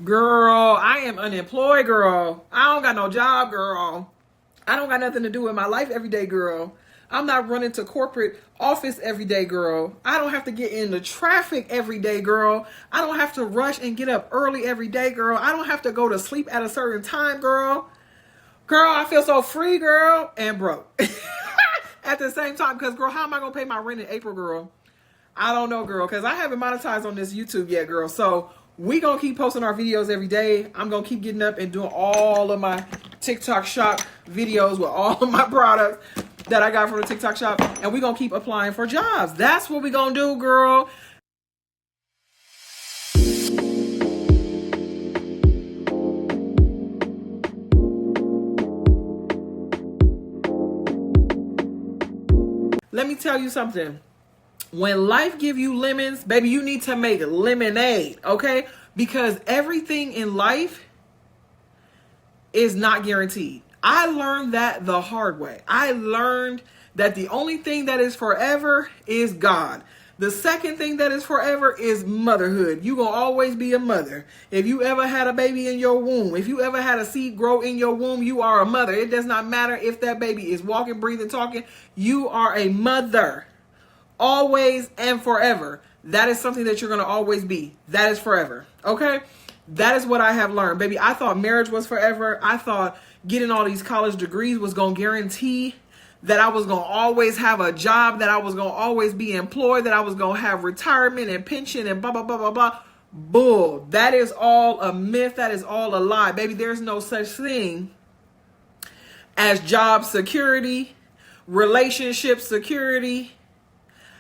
Girl, I am unemployed, girl. I don't got no job, girl. I don't got nothing to do in my life every day, girl. I'm not running to corporate office every day, girl. I don't have to get in the traffic every day, girl. I don't have to rush and get up early every day, girl. I don't have to go to sleep at a certain time, girl. Girl, I feel so free, girl, and broke. At the same time, because, girl, how am I going to pay my rent in April, girl? I don't know, girl, because I haven't monetized on this YouTube yet, girl. So we going to keep posting our videos every day. I'm going to keep getting up and doing all of my TikTok shop videos with all of my products that I got from the TikTok shop. And we're going to keep applying for jobs. That's what we're going to do, girl. Let me tell you something. When life give you lemons, baby, you need to make lemonade, okay? Because everything in life is not guaranteed. I learned that the hard way. I learned that the only thing that is forever is God. The second thing that is forever is motherhood. You gonna always be a mother. If you ever had a baby in your womb, if you ever had a seed grow in your womb, you are a mother. It does not matter if that baby is walking, breathing, talking. You are a mother. Always and forever. That is something that you're going to always be. That is forever. Okay? That is what I have learned. Baby, I thought marriage was forever. I thought getting all these college degrees was going to guarantee that I was going to always have a job, that I was going to always be employed, that I was going to have retirement and pension and blah, blah, blah, blah, blah. Bull. That is all a myth. That is all a lie. Baby, there's no such thing as job security, relationship security,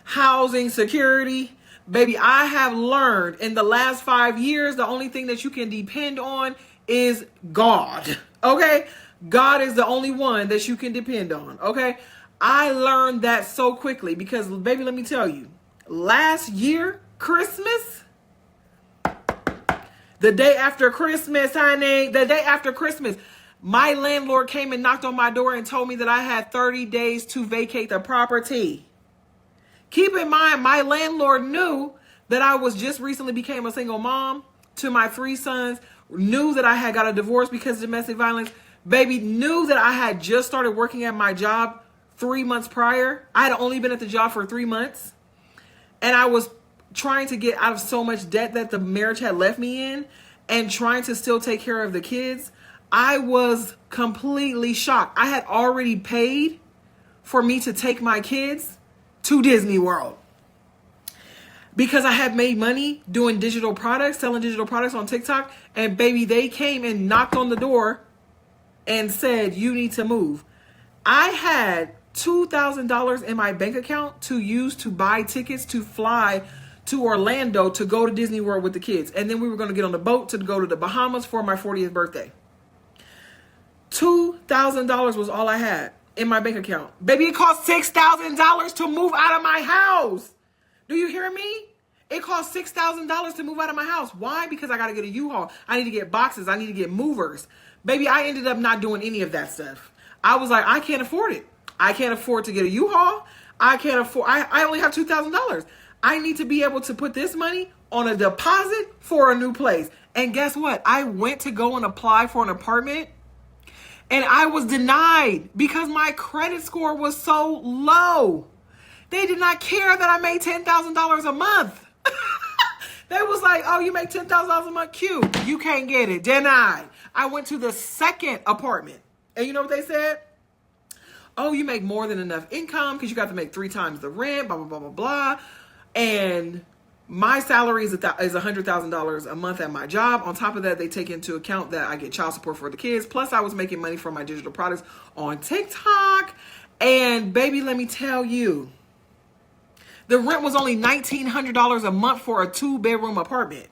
housing security. Baby, I have learned in the last 5 years, the only thing that you can depend on is God. Okay? God is the only one that you can depend on. Okay? I learned that so quickly because, baby, let me tell you, last year, Christmas, the day after Christmas, honey, the day after Christmas, my landlord came and knocked on my door and told me that I had 30 days to vacate the property. Keep in mind, my landlord knew that I was just recently became a single mom to my 3 sons, knew that I had got a divorce because of domestic violence, baby, knew that I had just started working at my job 3 months prior. I had only been at the job for 3 months, and I was trying to get out of so much debt that the marriage had left me in and trying to still take care of the kids. I was completely shocked. I had already paid for me to take my kids to Disney World because I had made money doing digital products, selling digital products on TikTok. And baby, they came and knocked on the door and said, you need to move. I had $2,000 in my bank account to use to buy tickets to fly to Orlando to go to Disney World with the kids. And then we were going to get on the boat to go to the Bahamas for my 40th birthday. $2,000 was all I had in my bank account. Baby, it cost $6,000 to move out of my house. Do you hear me? It cost $6,000 to move out of my house. Why? Because I got to get a U-Haul. I need to get boxes. I need to get movers. Baby, I ended up not doing any of that stuff. I was like, I can't afford it. I can't afford to get a U-Haul. I only have $2,000. I need to be able to put this money on a deposit for a new place. And guess what? I went to go and apply for an apartment, and I was denied because my credit score was so low. They did not care that I made $10,000 a month. They was like, oh, you make $10,000 a month? Cute. You can't get it. Denied. I went to the second apartment. And you know what they said? Oh, you make more than enough income because you got to make 3 times the rent, blah, blah, blah, blah, blah. And my salary is $100,000 a month at my job. On top of that, they take into account that I get child support for the kids. Plus, I was making money from my digital products on TikTok. And baby, let me tell you, the rent was only $1,900 a month for a 2-bedroom apartment.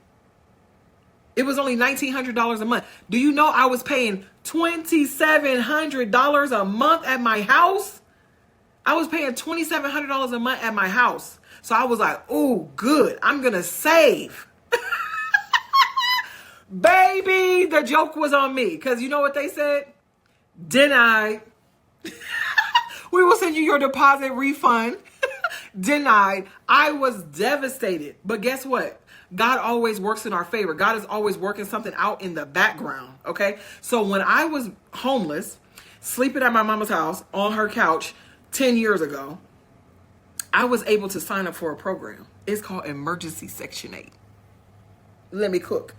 It was only $1,900 a month. Do you know I was paying $2,700 a month at my house? I was paying $2,700 a month at my house. So I was like, oh, good. I'm going to save. Baby, the joke was on me. Because you know what they said? Denied. We will send you your deposit refund. Denied. I was devastated. But guess what? God always works in our favor. God is always working something out in the background. Okay. So when I was homeless, sleeping at my mama's house on her couch 10 years ago, I was able to sign up for a program. It's called Emergency Section 8. Let me cook.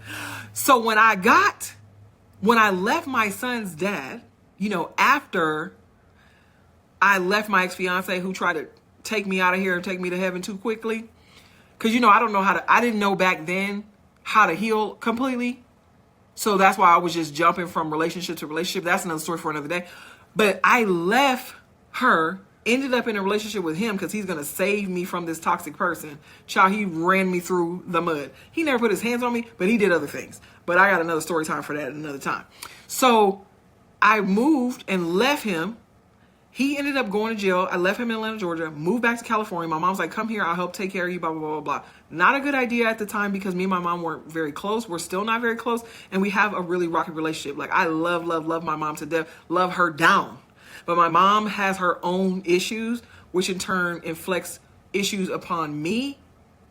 So when I left my son's dad, after I left my ex-fiance who tried to take me out of here and take me to heaven too quickly. Because, I didn't know back then how to heal completely. So that's why I was just jumping from relationship to relationship. That's another story for another day. But I left her, ended up in a relationship with him because he's going to save me from this toxic person. Child, he ran me through the mud. He never put his hands on me, but he did other things. But I got another story time for that another time. So I moved and left him. He ended up going to jail. I left him in Atlanta, Georgia, moved back to California. My mom's like, come here, I'll help take care of you, blah, blah, blah, blah. Not a good idea at the time because me and my mom weren't very close. We're still not very close. And we have a really rocky relationship. Like, I love my mom to death, love her down. But my mom has her own issues, which in turn inflicts issues upon me,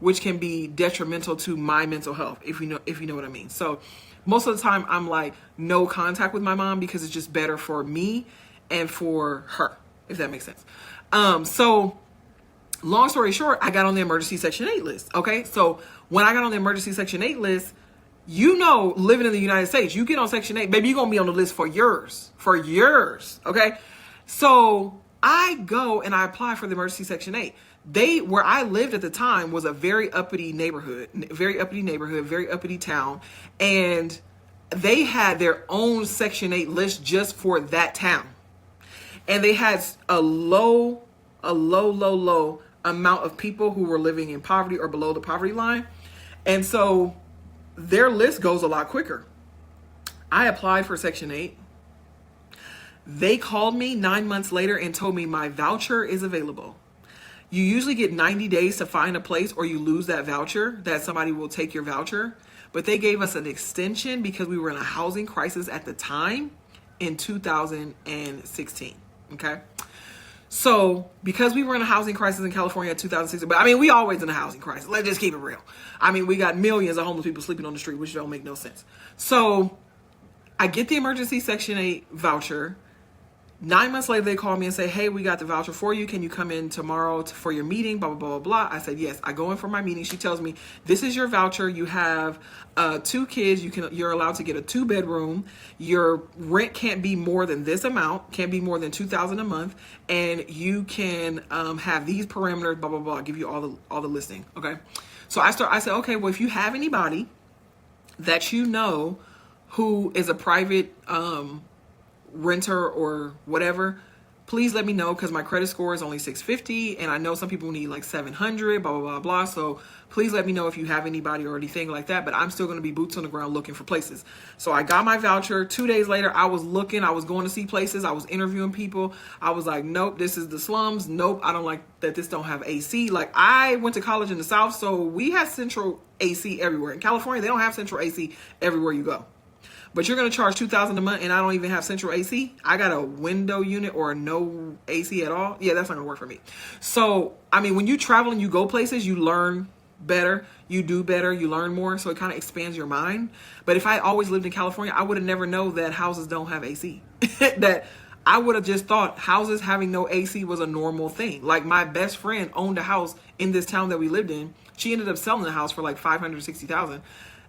which can be detrimental to my mental health, if you know what I mean. So most of the time I'm like, no contact with my mom because it's just better for me and for her, if that makes sense. So long story short, I got on the emergency Section 8 list. Okay. So when I got on the emergency Section 8 list, living in the United States, you get on Section 8, baby, you're going to be on the list for years. Okay. So I go and I apply for the emergency Section 8. Where I lived at the time was a very uppity neighborhood, very uppity town. And they had their own Section 8 list just for that town. And they had a low amount of people who were living in poverty or below the poverty line. And so their list goes a lot quicker. I applied for Section 8. They called me 9 months later and told me my voucher is available. You usually get 90 days to find a place or you lose that voucher, that somebody will take your voucher. But they gave us an extension because we were in a housing crisis at the time in 2016. Okay. So because we were in a housing crisis in California in 2016, but we always in a housing crisis. Let's just keep it real. We got millions of homeless people sleeping on the street, which don't make no sense. So I get the emergency Section 8 voucher. 9 months later, they call me and say, hey, we got the voucher for you. Can you come in tomorrow for your meeting? Blah, blah, blah, blah. I said, yes. I go in for my meeting. She tells me, this is your voucher. You have 2 kids. You're allowed to get a 2-bedroom. Your rent can't be more than this amount, can't be more than $2,000 a month. And you can have these parameters, blah, blah, blah. I'll give you all the listing. Okay. So I said, okay, well, if you have anybody that who is a private renter or whatever, please let me know because my credit score is only 650 and I know some people need like 700, blah, blah, blah, blah. So please let me know if you have anybody or anything like that, but I'm still going to be boots on the ground looking for places. So I got my voucher. 2 days later, I was looking, I was going to see places. I was interviewing people. I was like, nope, this is the slums. Nope. I don't like that this don't have AC. Like, I went to college in the South, so we have central AC everywhere. In California, they don't have central AC everywhere you go. But you're going to charge $2,000 a month and I don't even have central AC. I got a window unit or no AC at all. Yeah, that's not going to work for me. So, when you travel and you go places, you learn better, you do better, you learn more. So it kind of expands your mind. But if I always lived in California, I would have never known that houses don't have AC. That I would have just thought houses having no AC was a normal thing. Like, my best friend owned a house in this town that we lived in. She ended up selling the house for like $560,000.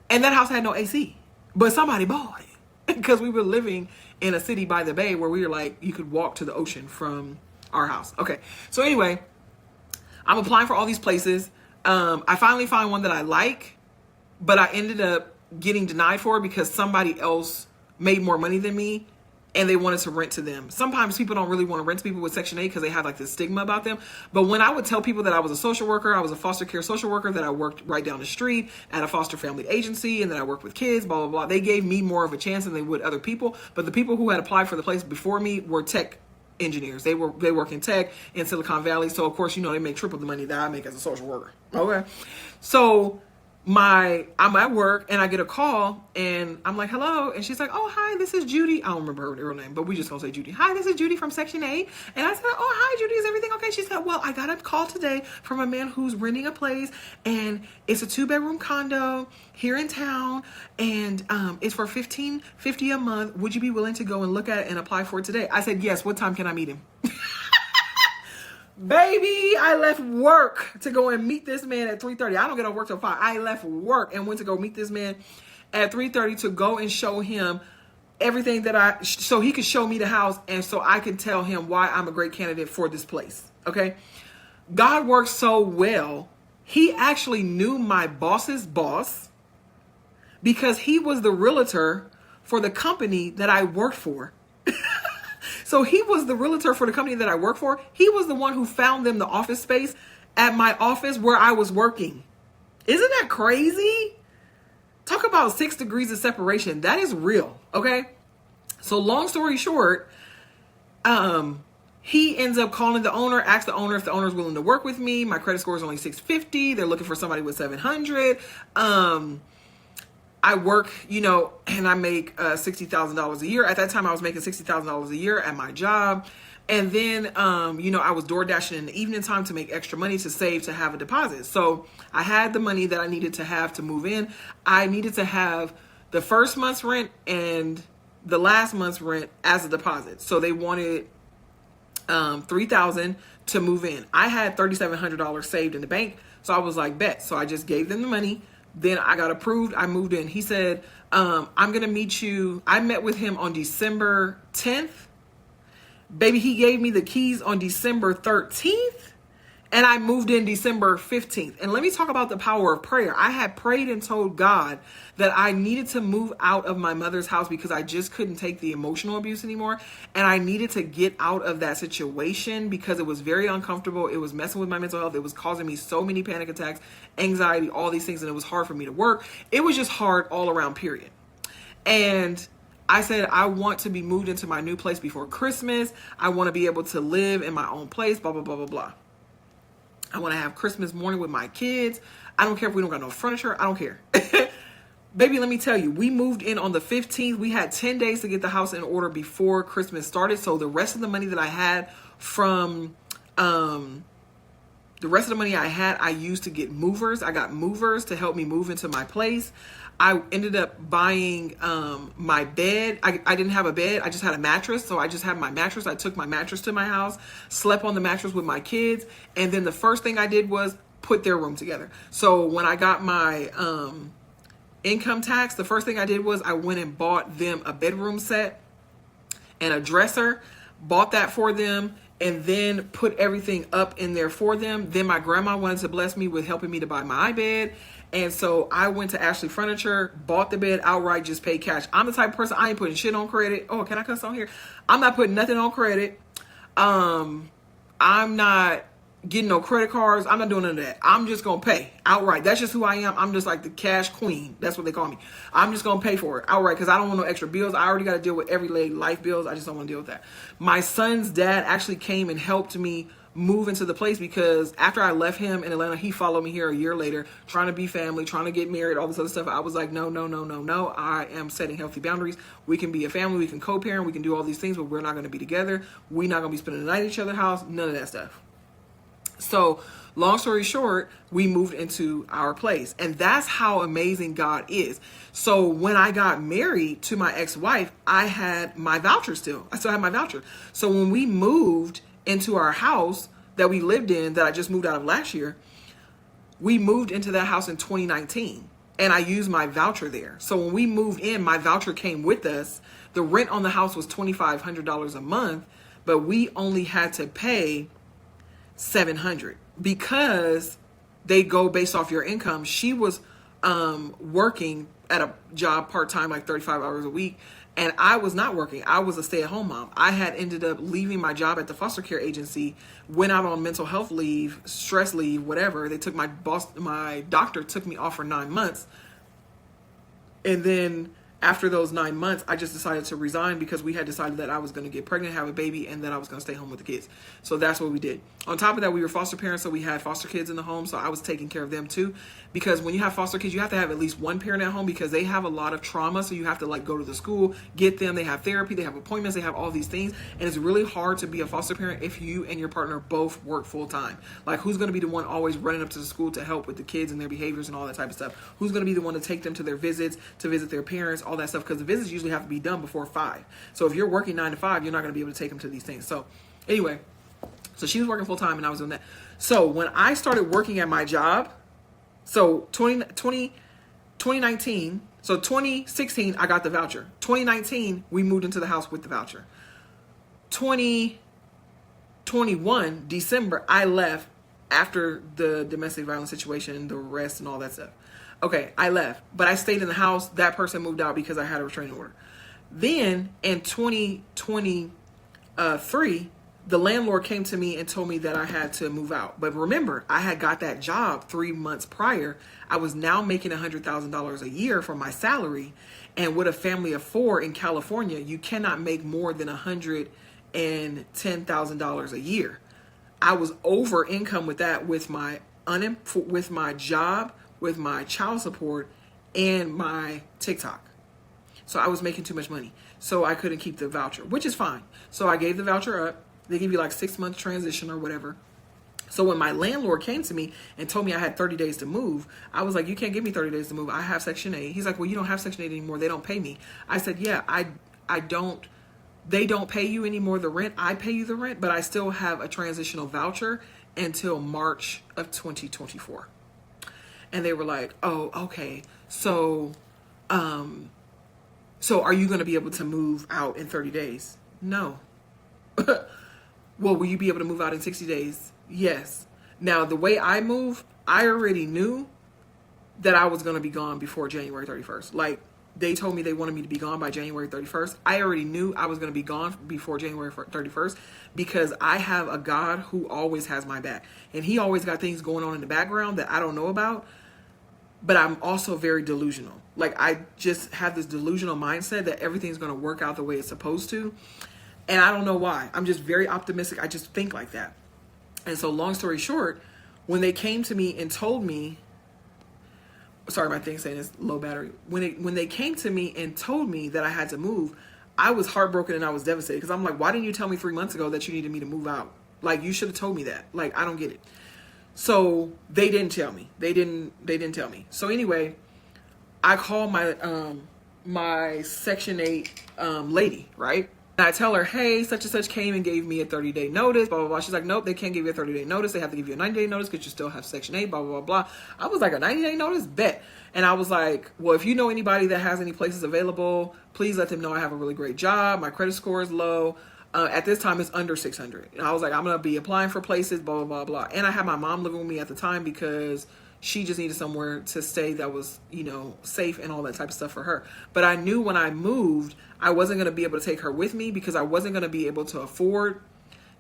And that house had no AC. But somebody bought it because we were living in a city by the bay where we were like, you could walk to the ocean from our house. Okay. So anyway, I'm applying for all these places. I finally found one that I like, but I ended up getting denied for it because somebody else made more money than me and they wanted to rent to them. Sometimes people don't really want to rent to people with Section 8 because they have like this stigma about them. But when I would tell people that I was a social worker, I was a foster care social worker, that I worked right down the street at a foster family agency and that I worked with kids, blah, blah, blah, they gave me more of a chance than they would other people. But the people who had applied for the place before me were tech engineers. They work in tech in Silicon Valley. So of course, they make triple the money that I make as a social worker. Okay. So I'm at work and I get a call and I'm like, hello. And she's like, oh, hi, this is Judy. I don't remember her real name, but we just gonna say Judy. Hi, this is Judy from Section 8. And I said, oh, hi, Judy, is everything okay? She said, well, I got a call today from a man who's renting a place and it's a 2-bedroom condo here in town. And it's for $15.50 a month. Would you be willing to go and look at it and apply for it today? I said, yes. What time can I meet him? Baby, I left work to go and meet this man at 3:30. I don't get off work till 5. I left work and went to go meet this man at 3:30 to go and show him everything that so he could show me the house and so I can tell him why I'm a great candidate for this place. Okay. God works so well. He actually knew my boss's boss because he was the realtor for the company that I worked for. So he was the realtor for the company that I work for. He was the one who found them the office space at my office where I was working. Isn't that crazy? Talk about 6 degrees of separation. That is real. Okay. So long story short, he ends up calling the owner, asks the owner if the owner is willing to work with me. My credit score is only 650. They're looking for somebody with 700. I work, and I make $60,000 a year. At that time, I was making $60,000 a year at my job. And then, I was door dashing in the evening time to make extra money to save to have a deposit. So I had the money that I needed to have to move in. I needed to have the first month's rent and the last month's rent as a deposit. So they wanted $3,000 to move in. I had $3,700 saved in the bank. So I was like, bet. So I just gave them the money. Then I got approved. I moved in. He said, I'm going to meet you. I met with him on December 10th. Baby, he gave me the keys on December 13th. And I moved in December 15th. And let me talk about the power of prayer. I had prayed and told God that I needed to move out of my mother's house because I just couldn't take the emotional abuse anymore. And I needed to get out of that situation because it was very uncomfortable. It was messing with my mental health. It was causing me so many panic attacks, anxiety, all these things. And it was hard for me to work. It was just hard all around, period. And I said, I want to be moved into my new place before Christmas. I want to be able to live in my own place, blah, blah, blah, blah, blah. I want to have Christmas morning with my kids. I don't care if we don't got no furniture. I don't care. Baby, let me tell you, we moved in on the 15th. We had 10 days to get the house in order before Christmas started. So the rest of the money that I had from, I used to get movers. I got movers to help me move into my place. I ended up buying my bed. I didn't have a bed. I just had a mattress. So I just had my mattress. I took my mattress to my house, slept on the mattress with my kids. And then the first thing I did was put their room together. So when I got my income tax, the first thing I did was I went and bought them a bedroom set and a dresser, bought that for them, and then put everything up in there for them. Then my grandma wanted to bless me with helping me to buy my bed. And so I went to Ashley Furniture, bought the bed outright, just paid cash. I'm the type of person, I ain't putting shit on credit. Oh, can I cuss on here? I'm not putting nothing on credit. I'm not getting no credit cards. I'm not doing none of that. I'm just going to pay outright. That's just who I am. I'm just like the cash queen. That's what they call me. I'm just going to pay for it outright because I don't want no extra bills. I already got to deal with everyday life bills. I just don't want to deal with that. My son's dad actually came and helped me move into the place because after I left him in Atlanta, he followed me here a year later, trying to be family, trying to get married, all this other stuff. I was like, no. I am setting healthy boundaries. We can be a family. We can co-parent. We can do all these things, but we're not going to be together. We're not going to be spending the night at each other's house. None of that stuff. So long story short, we moved into our place, and that's how amazing God is. So when I got married to my ex-wife, I had my voucher still. I still had my voucher. So when we moved into our house that we lived in, that I just moved out of last year, we moved into that house in 2019 and I used my voucher there. So when we moved in, my voucher came with us. The rent on the house was $2,500 a month, but we only had to pay $700 because they go based off your income. She was working at a job part-time, like 35 hours a week. And I was not working. I was a stay-at-home mom. I had ended up leaving my job at the foster care agency, went out on mental health leave, stress leave, whatever. They took my doctor took me off for 9 months. And then after those 9 months, I just decided to resign because we had decided that I was going to get pregnant, have a baby, and that I was going to stay home with the kids. So that's what we did. On top of that, we were foster parents, so we had foster kids in the home. So I was taking care of them too. Because when you have foster kids, you have to have at least one parent at home because they have a lot of trauma. So you have to like go to the school, get them. They have therapy, they have appointments, they have all these things. And it's really hard to be a foster parent if you and your partner both work full time. Like, who's going to be the one always running up to the school to help with the kids and their behaviors and all that type of stuff? Who's going to be the one to take them to their visits, to visit their parents, all that stuff? Because the visits usually have to be done before 5. So if you're working 9 to 5, you're not going to be able to take them to these things. So anyway, so she was working full time and I was doing that. So when I started working at my job, so 2019, so 2016, I got the voucher. 2019, we moved into the house with the voucher. 2021, December, I left after the domestic violence situation, the arrest and all that stuff. Okay, I left, but I stayed in the house. That person moved out because I had a restraining order. Then in 2023, the landlord came to me and told me that I had to move out. But remember, I had got that job 3 months prior. I was now making $100,000 a year from my salary. And with a family of 4 in California, you cannot make more than $110,000 a year. I was over income with that, with my job, with my child support, and my TikTok. So I was making too much money. So I couldn't keep the voucher, which is fine. So I gave the voucher up. They give you like 6 months transition or whatever. So when my landlord came to me and told me I had 30 days to move, I was like, you can't give me 30 days to move. I have Section 8. He's like, well, you don't have Section 8 anymore. They don't pay me. I said, yeah, I don't. They don't pay you anymore the rent. I pay you the rent, but I still have a transitional voucher until March of 2024. And they were like, oh, okay. So are you going to be able to move out in 30 days? No. Well, will you be able to move out in 60 days? Yes. Now, the way I move, I already knew that I was going to be gone before January 31st. Like, they told me they wanted me to be gone by January 31st. I already knew I was going to be gone before January 31st because I have a God who always has my back. And he always got things going on in the background that I don't know about. But I'm also very delusional. Like, I just have this delusional mindset that everything's going to work out the way it's supposed to. And I don't know why. I'm just very optimistic. I just think like that. And so long story short, when they came to me and told me, sorry, my thing's saying it's low battery. When they came to me and told me that I had to move, I was heartbroken and I was devastated because I'm like, why didn't you tell me 3 months ago that you needed me to move out? Like, you should have told me that. Like, I don't get it. So they didn't tell me. They didn't tell me. So anyway, I called my Section 8 lady, right? And I tell her, hey, such and such came and gave me a 30-day notice, blah, blah, blah. She's like, nope, they can't give you a 30-day notice. They have to give you a 90-day notice because you still have Section 8, blah, blah, blah, blah. I was like, a 90-day notice? Bet. And I was like, well, if you know anybody that has any places available, please let them know I have a really great job. My credit score is low. At this time, it's under 600. And I was like, I'm going to be applying for places, blah, blah, blah, blah. And I had my mom living with me at the time because she just needed somewhere to stay that was, safe and all that type of stuff for her. But I knew when I moved, I wasn't going to be able to take her with me because I wasn't going to be able to afford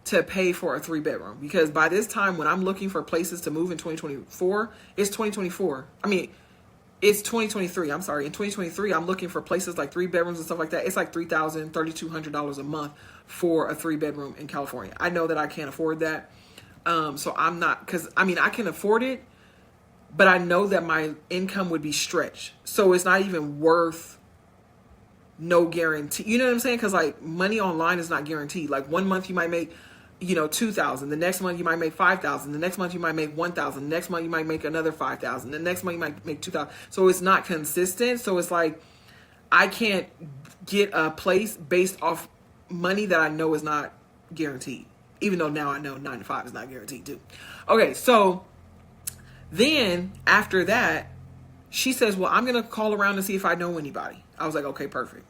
to pay for a 3-bedroom. Because by this time, when I'm looking for places to move in 2024, it's 2024. I mean, it's 2023. I'm sorry. In 2023, I'm looking for places like 3 bedrooms and stuff like that. It's like $3,000, $3,200 a month for a 3-bedroom in California. I know that I can't afford that. So I'm not, because I can afford it, but I know that my income would be stretched. So it's not even worth no guarantee. You know what I'm saying? Because like money online is not guaranteed. Like 1 month you might make, $2,000. The next month you might make $5,000. The next month you might make $1,000. The next month you might make another $5,000. The next month you might make $2,000. So it's not consistent. So it's like I can't get a place based off money that I know is not guaranteed. Even though now I know 9 to 5 is not guaranteed too. Okay, so then after that, she says, well, I'm going to call around and see if I know anybody. I was like, okay, perfect.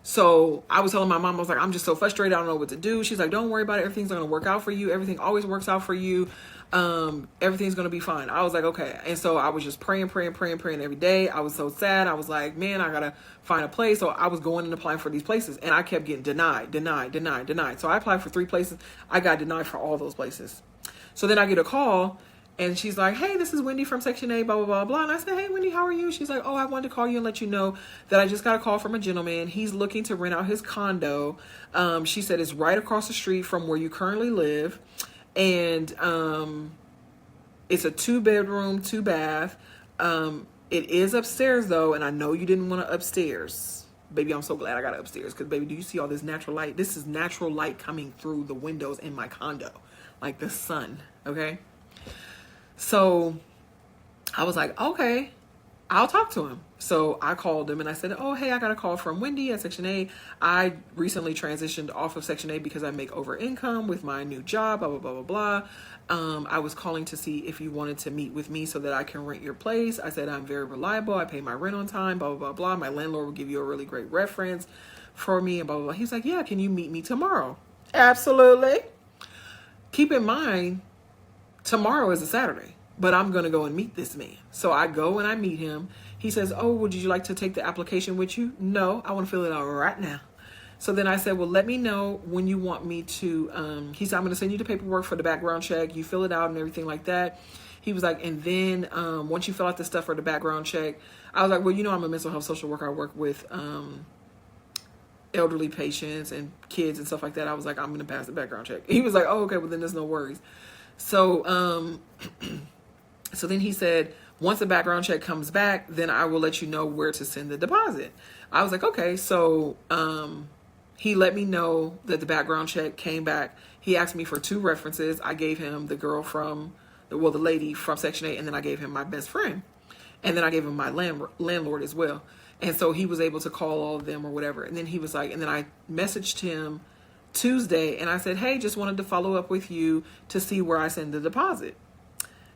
So I was telling my mom, I was like, I'm just so frustrated. I don't know what to do. She's like, don't worry about it. Everything's going to work out for you. Everything always works out for you. Everything's going to be fine. I was like, okay. And so I was just praying every day. I was so sad. I was like, man, I got to find a place. So I was going and applying for these places and I kept getting denied. So I applied for 3 places. I got denied for all those places. So then I get a call And she's like, hey, this is Wendy from Section 8, blah, blah, blah, blah. And I said, hey, Wendy, how are you? She's like, oh, I wanted to call you and let you know that I just got a call from a gentleman. He's looking to rent out his condo. She said it's right across the street from where you currently live. And it's a 2-bedroom, 2-bath. It is upstairs, though, and I know you didn't want to upstairs. Baby, I'm so glad I got it upstairs because, baby, do you see all this natural light? This is natural light coming through the windows in my condo, like the sun, okay? So I was like, okay, I'll talk to him. So I called him and I said, oh, hey, I got a call from Wendy at Section 8. I recently transitioned off of Section 8 because I make over income with my new job, blah, blah, blah, blah, blah. I was calling to see if you wanted to meet with me so that I can rent your place. I said, I'm very reliable. I pay my rent on time, blah, blah, blah, blah. My landlord will give you a really great reference for me and blah, blah, blah. He's like, yeah, can you meet me tomorrow? Absolutely. Keep in mind, tomorrow is a Saturday, but I'm going to go and meet this man. So I go and I meet him. He says, oh, would you like to take the application with you? No, I want to fill it out right now. So then I said, well, let me know when you want me to, he said, I'm going to send you the paperwork for the background check. You fill it out and everything like that. He was like, and then once you fill out the stuff for the background check, I was like, well, you know, I'm a mental health social worker. I work with elderly patients and kids and stuff like that. I was like, I'm going to pass the background check. He was like, oh, okay, well, then there's no worries. So, so then he said, once the background check comes back, then I will let you know where to send the deposit. I was like, okay. So, he let me know that the background check came back. He asked me for 2 references. I gave him the girl from, the lady from Section 8, and then I gave him my best friend. And then I gave him my landlord as well. And so he was able to call all of them or whatever. And then he was like, and then I messaged him Tuesday and I said, hey, just wanted to follow up with you to see where I send the deposit.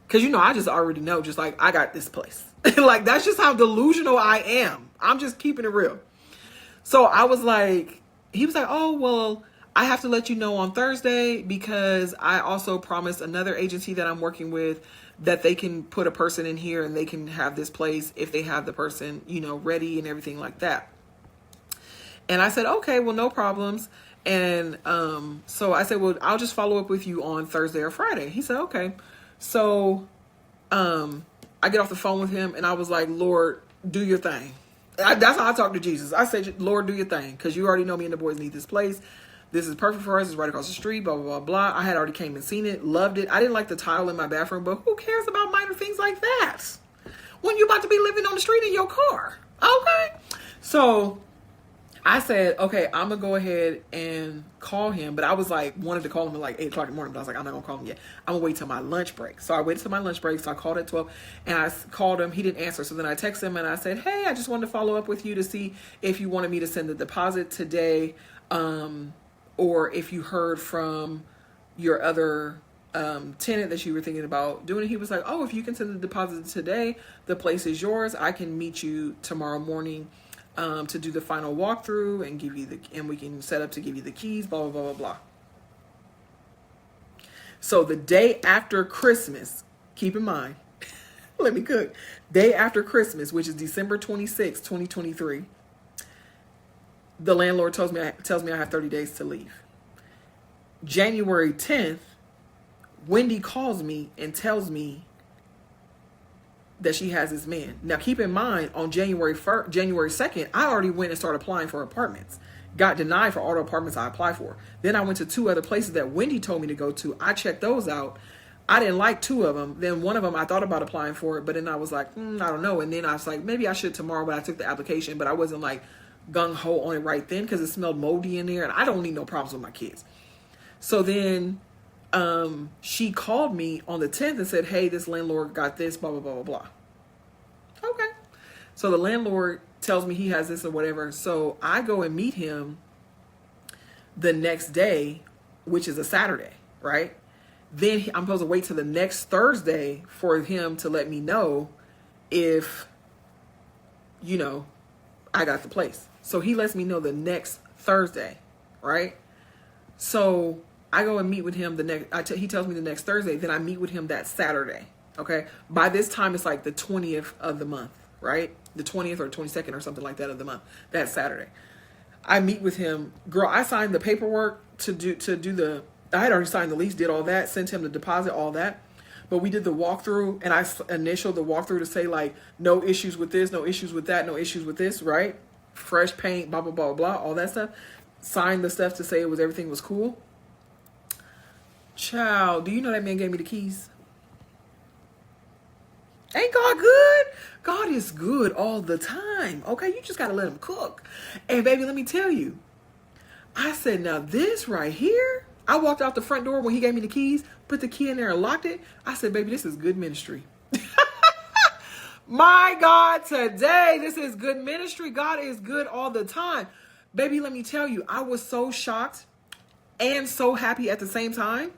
Because, you know, I just already know, just like, I got this place. Like, that's just how delusional I am. I'm just keeping it real. So I was like, he was like, oh, well, I have to let you know on Thursday because I also promised another agency that I'm working with that they can put a person in here and they can have this place if they have the person, you know, ready and everything like that. And I said, okay, well, no problems. And so I said, well, I'll just follow up with you on Thursday or Friday. He said, okay. So I get off the phone with him and I was like, Lord, do your thing. That's how I talk to Jesus. I say, Lord, do your thing, because you already know me and the boys need this place. This is perfect for us. It's right across the street, blah, blah, blah, blah. I had already came and seen it, loved it. I didn't like the tile in my bathroom, but who cares about minor things like that when you're about to be living on the street in your car? Okay. So I said, okay, I'm going to go ahead and call him. But I was like, wanted to call him at like 8 o'clock in the morning. But I was like, I'm not going to call him yet. I'm going to wait till my lunch break. So I waited till my lunch break. So I called at 12 and I called him. He didn't answer. So then I texted him and I said, hey, I just wanted to follow up with you to see if you wanted me to send the deposit today. Or if you heard from your other tenant that you were thinking about doing it. He was like, oh, if you can send the deposit today, the place is yours. I can meet you tomorrow morning to do the final walkthrough and give you and we can set up to give you the keys, blah, blah, blah, blah, blah. So the day after Christmas, keep in mind, let me cook. Day after Christmas, which is December 26, 2023, the landlord tells me I have 30 days to leave. January 10th, Wendy calls me and tells me that she has this man. Now, keep in mind, on January 2nd, I already went and started applying for apartments. Got denied for all the apartments I applied for. Then I went to 2 other places that Wendy told me to go to. I checked those out. I didn't like 2 of them. Then one of them, I thought about applying for it, but then I was like, I don't know. And then I was like, maybe I should tomorrow, but I took the application, but I wasn't like gung-ho on it right then because it smelled moldy in there, and I don't need no problems with my kids. So then she called me on the 10th and said, hey, this landlord got this, blah, blah, blah, blah, blah. Okay. So the landlord tells me he has this or whatever. So I go and meet him the next day, which is a Saturday, right? Then I'm supposed to wait till the next Thursday for him to let me know if, you know, I got the place. So he lets me know the next Thursday, right? So I go and meet with him he tells me the next Thursday, then I meet with him that Saturday. Okay. By this time, it's like the 20th of the month, right? The 20th or 22nd or something like that of the month, that Saturday. I meet with him. Girl, I signed the paperwork I had already signed the lease, did all that, sent him the deposit, all that. But we did the walkthrough, and I initialed the walkthrough to say like, no issues with this, no issues with that, no issues with this, right? Fresh paint, blah, blah, blah, blah, all that stuff. Signed the stuff to say everything was cool. Child, do you know that man gave me the keys? Ain't God good? God is good all the time. Okay, you just got to let him cook. And baby, let me tell you. I said, now this right here, I walked out the front door when he gave me the keys, put the key in there and locked it. I said, baby, this is good ministry. My God, today, this is good ministry. God is good all the time. Baby, let me tell you, I was so shocked and so happy at the same time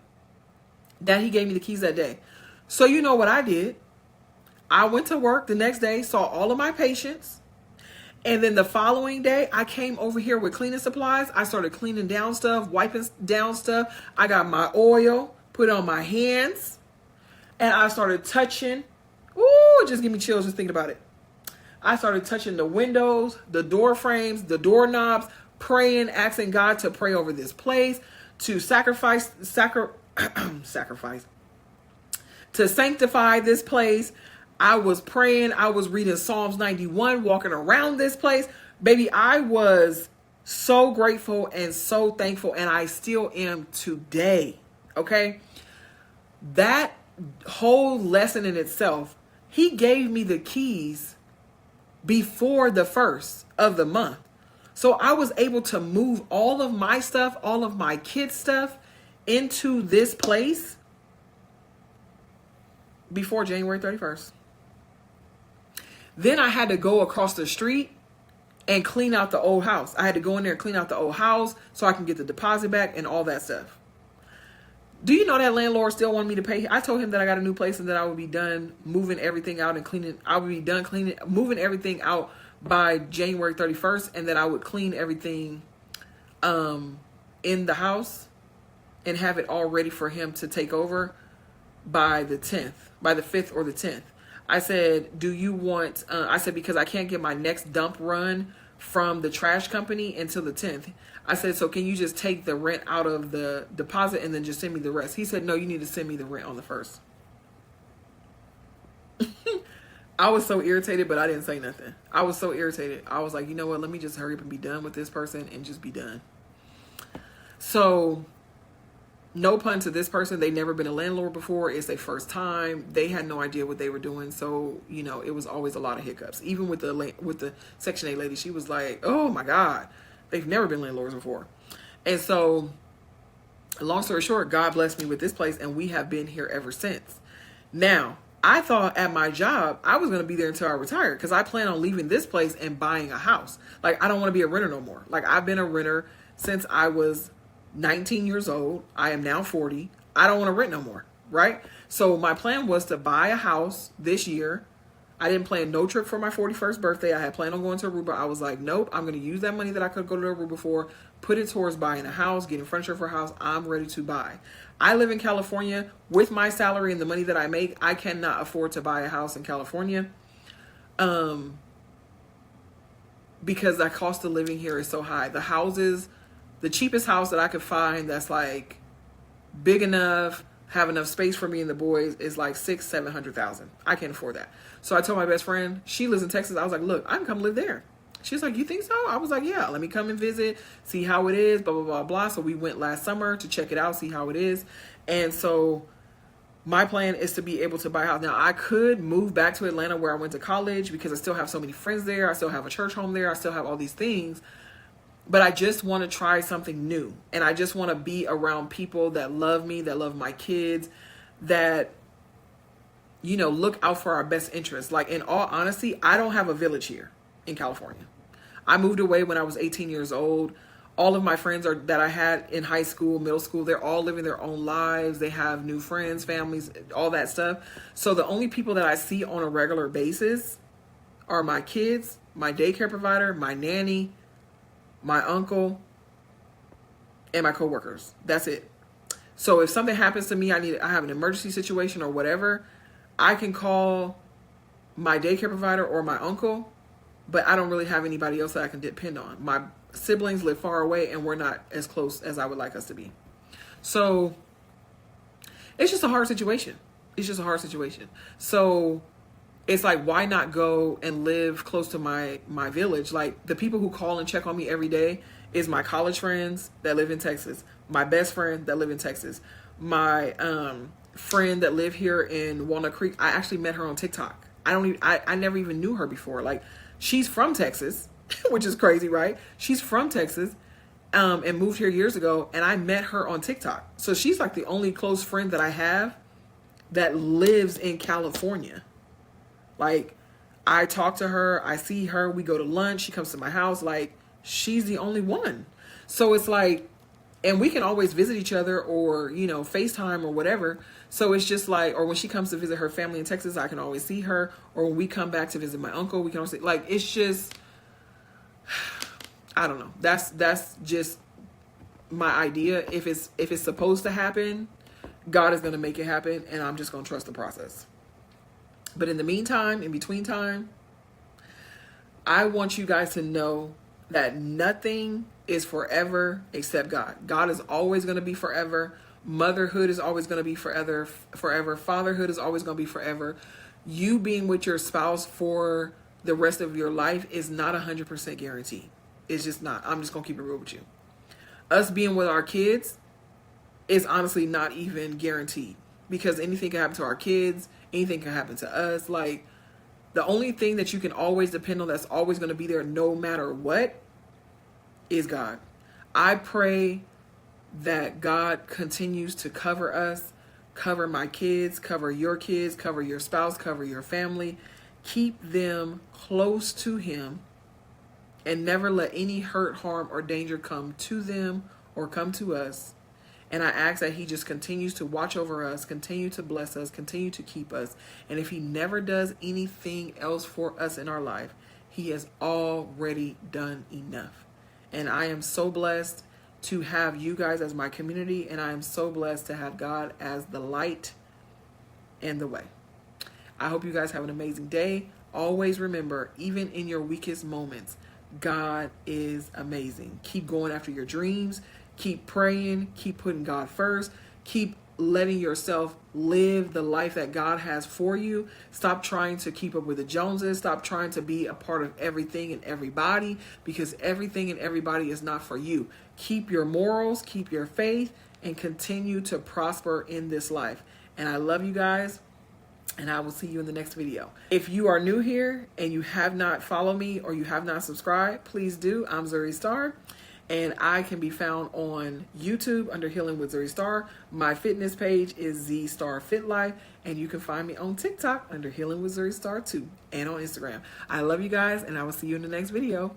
that he gave me the keys that day. So you know what I did? I went to work the next day, saw all of my patients. And then the following day, I came over here with cleaning supplies. I started cleaning down stuff, wiping down stuff. I got my oil, put it on my hands, and I started touching. Ooh, just give me chills just thinking about it. I started touching the windows, the door frames, the doorknobs, praying, asking God to pray over this place, to sacrifice, to sanctify this place. I was praying. I was reading Psalms 91, walking around this place. Baby, I was so grateful and so thankful, and I still am today. Okay? That whole lesson in itself, he gave me the keys before the 1st of the month. So I was able to move all of my stuff, all of my kids' stuff into this place before January 31st. Then I had to go across the street and clean out the old house. I had to go in there and clean out the old house so I can get the deposit back and all that stuff. Do you know that landlord still wanted me to pay? I told him that I got a new place and that I would be done moving everything out and cleaning. I would be done moving everything out by January 31st, and that I would clean everything in the house and have it all ready for him to take over by the 10th, by the 5th or the 10th. I said, do you want, I said, because I can't get my next dump run from the trash company until the 10th. I said, so can you just take the rent out of the deposit and then just send me the rest? He said, no, you need to send me the rent on the 1st. I was so irritated, but I didn't say nothing. I was so irritated. I was like, you know what? Let me just hurry up and be done with this person and just be done. So no pun to this person. They'd never been a landlord before. It's their first time. They had no idea what they were doing. So, you know, it was always a lot of hiccups. Even with the Section 8 lady, she was like, oh my God, they've never been landlords before. And so, long story short, God blessed me with this place, and we have been here ever since. Now, I thought at my job, I was going to be there until I retired, because I plan on leaving this place and buying a house. Like, I don't want to be a renter no more. Like, I've been a renter since I was 19 years old. I am now 40. I don't want to rent no more, right? So my plan was to buy a house this year. I didn't plan no trip for my 41st birthday. I had planned on going to Aruba. I was like, nope, I'm going to use that money that I could go to Aruba for, put it towards buying a house, getting furniture for a house. I'm ready to buy. I live in California. With my salary and the money that I make, I cannot afford to buy a house in California. Because the cost of living here is so high. The houses, the cheapest house that I could find that's like big enough, have enough space for me and the boys is like $600,000-$700,000. I can't afford that. So I told my best friend, she lives in Texas. I was like, look, I can come live there. She was like, you think so? I was like, yeah, let me come and visit, see how it is, blah, blah, blah, blah. So we went last summer to check it out, see how it is. And so my plan is to be able to buy a house. Now, I could move back to Atlanta where I went to college, because I still have so many friends there. I still have a church home there. I still have all these things. But I just want to try something new. And I just want to be around people that love me, that love my kids, that, you know, look out for our best interests. Like, in all honesty, I don't have a village here in California. I moved away when I was 18 years old. All of my friends that I had in high school, middle school, they're all living their own lives. They have new friends, families, all that stuff. So the only people that I see on a regular basis are my kids, my daycare provider, my nanny, my uncle, and my coworkers. That's it. So if something happens to me, I have an emergency situation or whatever, I can call my daycare provider or my uncle, but I don't really have anybody else that I can depend on. My siblings live far away, and we're not as close as I would like us to be. So it's just a hard situation. It's just a hard situation. So it's like, why not go and live close to my village? Like, the people who call and check on me every day is my college friends that live in Texas, my best friend that live in Texas, my friend that live here in Walnut Creek. I actually met her on TikTok. I never even knew her before. Like, she's from Texas, which is crazy, right? She's from Texas, and moved here years ago, and I met her on TikTok. So she's like the only close friend that I have that lives in California. Like, I talk to her, I see her, we go to lunch, she comes to my house. Like, she's the only one. So it's like, and we can always visit each other, or, you know, FaceTime or whatever. So it's just like, or when she comes to visit her family in Texas, I can always see her. Or when we come back to visit my uncle, we can always see, like, it's just, I don't know. That's just my idea. If it's supposed to happen, God is going to make it happen, and I'm just going to trust the process. But in the meantime, in between time, I want you guys to know that nothing is forever except God. God is always going to be forever. Motherhood is always going to be forever. Fatherhood is always going to be forever. You being with your spouse for the rest of your life is not 100% guaranteed. It's just not. I'm just going to keep it real with you. Us being with our kids is honestly not even guaranteed, because anything can happen to our kids. Anything can happen to us. Like, the only thing that you can always depend on, that's always going to be there no matter what, is God. I pray that God continues to cover us, cover my kids, cover your spouse, cover your family. Keep them close to Him, and never let any hurt, harm, or danger come to them or come to us. And I ask that He just continues to watch over us, continue to bless us, continue to keep us. And if He never does anything else for us in our life, He has already done enough. And I am so blessed to have you guys as my community, and I am so blessed to have God as the light and the way. I hope you guys have an amazing day. Always remember, even in your weakest moments, God is amazing. Keep going after your dreams. Keep praying. Keep putting God first. Keep letting yourself live the life that God has for you. Stop trying to keep up with the Joneses. Stop trying to be a part of everything and everybody, because everything and everybody is not for you. Keep your morals, keep your faith, and continue to prosper in this life. And I love you guys, and I will see you in the next video. If you are new here and you have not followed me or you have not subscribed, please do. I'm Zuri Star, and I can be found on YouTube under Healing with Zuri Star. My fitness page is Z Star Fit Life, and you can find me on TikTok under Healing with Zuri Star too, and on Instagram. I love you guys, and I will see you in the next video.